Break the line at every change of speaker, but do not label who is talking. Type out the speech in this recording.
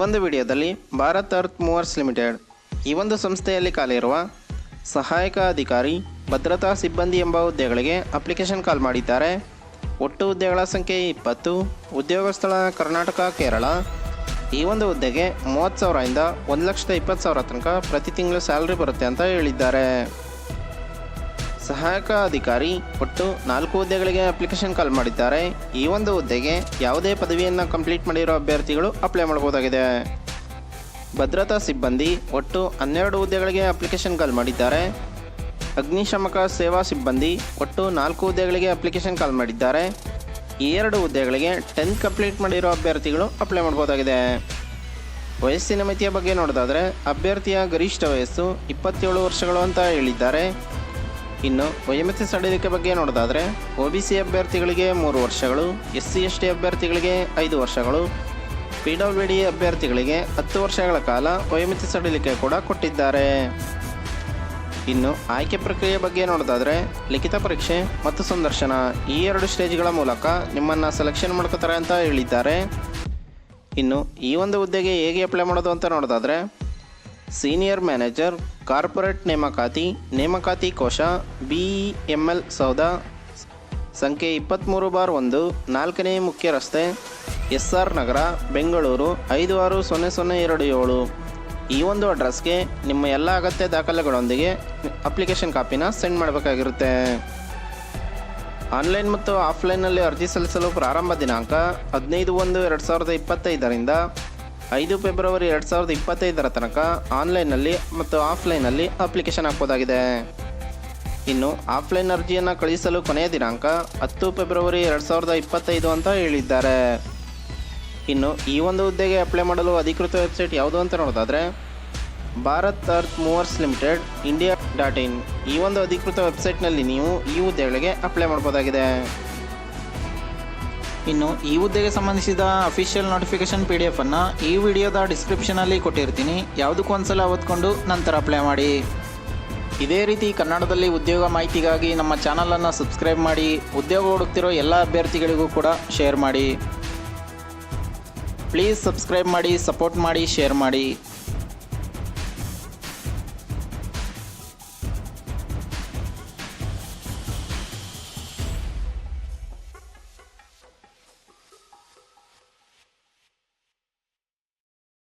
ಒಂದು ವಿಡಿಯೋದಲ್ಲಿ Bharat earth movers limited ಈ ಒಂದು ಸಂಸ್ಥೆಯಲ್ಲಿ ಖಾಲಿಯಿರುವ ಸಹಾಯಕ ಅಧಿಕಾರಿ ಭದ್ರತಾ ಸಿಬ್ಬಂದಿ ಎಂಬ ಹುದ್ದೆಗಳಿಗೆ ಅಪ್ಲಿಕೇಶನ್ ಕಾಲ್ ಮಾಡಿದ್ದಾರೆ. ಒಟ್ಟು ಹುದ್ದೆಗಳ ಸಂಖ್ಯೆ 20. ಉದ್ಯೋಗ ಸ್ಥಳ ಕರ್ನಾಟಕ, ಕೇರಳ. ಈ ಒಂದು ಹುದ್ದೆಗೆ 30,000ರಿಂದ 1,20,000 ತನಕ ಪ್ರತಿ ತಿಂಗಳು ಸ್ಯಾಲ್ರಿ ಬರುತ್ತೆ ಅಂತ ಹೇಳಿದ್ದಾರೆ. ಸಹಾಯಕ ಅಧಿಕಾರಿ ಒಟ್ಟು 4 ಹುದ್ದೆಗಳಿಗೆ ಅಪ್ಲಿಕೇಶನ್ ಕಾಲ್ ಮಾಡಿದ್ದಾರೆ. ಈ ಒಂದು ಹುದ್ದೆಗೆ ಯಾವುದೇ ಪದವಿಯನ್ನು ಕಂಪ್ಲೀಟ್ ಮಾಡಿರೋ ಅಭ್ಯರ್ಥಿಗಳು ಅಪ್ಲೈ ಮಾಡಬಹುದಾಗಿದೆ. ಭದ್ರತಾ ಸಿಬ್ಬಂದಿ ಒಟ್ಟು 12 ಹುದ್ದೆಗಳಿಗೆ ಅಪ್ಲಿಕೇಶನ್ ಕಾಲ್ ಮಾಡಿದ್ದಾರೆ. ಅಗ್ನಿಶಾಮಕ ಸೇವಾ ಸಿಬ್ಬಂದಿ ಒಟ್ಟು 4 ಹುದ್ದೆಗಳಿಗೆ ಅಪ್ಲಿಕೇಶನ್ ಕಾಲ್ ಮಾಡಿದ್ದಾರೆ. ಈ 2 ಹುದ್ದೆಗಳಿಗೆ 10th ಕಂಪ್ಲೀಟ್ ಮಾಡಿರೋ ಅಭ್ಯರ್ಥಿಗಳು ಅಪ್ಲೈ ಮಾಡಬಹುದಾಗಿದೆ. ವಯಸ್ಸಿನ ಮಿತಿಯ ಬಗ್ಗೆ ನೋಡೋದಾದರೆ ಅಭ್ಯರ್ಥಿಯ ಗರಿಷ್ಠ ವಯಸ್ಸು 27 ವರ್ಷಗಳು ಅಂತ ಹೇಳಿದ್ದಾರೆ. ಇನ್ನು ವಯೋಮಿತಿ ಸಡಿಲಿಕೆ ಬಗ್ಗೆ ನೋಡೋದಾದರೆ OBC ಅಭ್ಯರ್ಥಿಗಳಿಗೆ 3 ವರ್ಷಗಳು, SC/ST ಅಭ್ಯರ್ಥಿಗಳಿಗೆ 5 ವರ್ಷಗಳು, PWD ಅಭ್ಯರ್ಥಿಗಳಿಗೆ 10 ವರ್ಷಗಳ ಕಾಲ ವಯೋಮಿತಿ ಸಡಿಲಿಕೆ ಕೂಡ ಕೊಟ್ಟಿದ್ದಾರೆ. ಇನ್ನು ಆಯ್ಕೆ ಪ್ರಕ್ರಿಯೆ ಬಗ್ಗೆ ನೋಡೋದಾದರೆ ಲಿಖಿತ ಪರೀಕ್ಷೆ ಮತ್ತು ಸಂದರ್ಶನ ಈ 2 ಸ್ಟೇಜ್ಗಳ ಮೂಲಕ ನಿಮ್ಮನ್ನು ಸೆಲೆಕ್ಷನ್ ಮಾಡ್ಕೋತಾರೆ ಅಂತ ಹೇಳಿದ್ದಾರೆ. ಇನ್ನು ಈ ಒಂದು ಹುದ್ದೆಗೆ ಹೇಗೆ ಅಪ್ಲೈ ಮಾಡೋದು ಅಂತ ನೋಡೋದಾದರೆ ಸೀನಿಯರ್ ಮ್ಯಾನೇಜರ್, ಕಾರ್ಪೊರೇಟ್ ನೇಮಕಾತಿ ಕೋಶ, BEML ಸೌಧ, ಸಂಖ್ಯೆ 23/1, 4ನೇ ಮುಖ್ಯ ರಸ್ತೆ, SR ನಗರ, ಬೆಂಗಳೂರು 560027. ಈ ಒಂದು ಅಡ್ರೆಸ್ಗೆ ನಿಮ್ಮ ಎಲ್ಲ ಅಗತ್ಯ ದಾಖಲೆಗಳೊಂದಿಗೆ ಅಪ್ಲಿಕೇಶನ್ ಕಾಪಿನ ಸೆಂಡ್ ಮಾಡಬೇಕಾಗಿರುತ್ತೆ. ಆನ್ಲೈನ್ ಮತ್ತು ಆಫ್ಲೈನ್ನಲ್ಲಿ ಅರ್ಜಿ ಸಲ್ಲಿಸಲು ಪ್ರಾರಂಭ ದಿನಾಂಕ 15/1/2025ರಿಂದ 5 ಫೆಬ್ರವರಿ 2025 ತನಕ ಆನ್ಲೈನ್ನಲ್ಲಿ ಮತ್ತು ಆಫ್ಲೈನ್ನಲ್ಲಿ ಅಪ್ಲಿಕೇಶನ್ ಹಾಕಬಹುದಾಗಿದೆ. ಇನ್ನು ಆಫ್ಲೈನ್ ಅರ್ಜಿಯನ್ನು ಕಳಿಸಲು ಕೊನೆಯ ದಿನಾಂಕ 10 ಫೆಬ್ರವರಿ 2025 ಅಂತ ಹೇಳಿದ್ದಾರೆ. ಇನ್ನು ಈ ಒಂದು ಹುದ್ದೆಗೆ ಅಪ್ಲೈ ಮಾಡಲು ಅಧಿಕೃತ ವೆಬ್ಸೈಟ್ ಯಾವುದು ಅಂತ ನೋಡೋದಾದರೆ Bharat earth movers limited India.in ಈ ಒಂದು ಅಧಿಕೃತ ವೆಬ್ಸೈಟ್ನಲ್ಲಿ ನೀವು ಈ ಹುದ್ದೆಗಳಿಗೆ ಅಪ್ಲೈ ಮಾಡಬಹುದಾಗಿದೆ.
ಇನ್ನು ಈ ಹುದ್ದೆಗೆ ಸಂಬಂಧಿಸಿದ ಅಫಿಷಿಯಲ್ ನೋಟಿಫಿಕೇಶನ್ PDF ಅನ್ನು ಈ ವಿಡಿಯೋದ ಡಿಸ್ಕ್ರಿಪ್ಷನಲ್ಲಿ ಕೊಟ್ಟಿರ್ತೀನಿ. ಯಾವುದಕ್ಕೂ ಒಂದ್ಸಲ ಓದ್ಕೊಂಡು ನಂತರ ಅಪ್ಲೈ ಮಾಡಿ. ಇದೇ ರೀತಿ ಕನ್ನಡದಲ್ಲಿ ಉದ್ಯೋಗ ಮಾಹಿತಿಗಾಗಿ ನಮ್ಮ ಚಾನಲನ್ನು ಸಬ್ಸ್ಕ್ರೈಬ್ ಮಾಡಿ. ಉದ್ಯೋಗ ಹುಡುಕ್ತಿರೋ ಎಲ್ಲ ಅಭ್ಯರ್ಥಿಗಳಿಗೂ ಕೂಡ ಶೇರ್ ಮಾಡಿ. ಪ್ಲೀಸ್ ಸಬ್ಸ್ಕ್ರೈಬ್ ಮಾಡಿ, ಸಪೋರ್ಟ್ ಮಾಡಿ, ಶೇರ್ ಮಾಡಿ.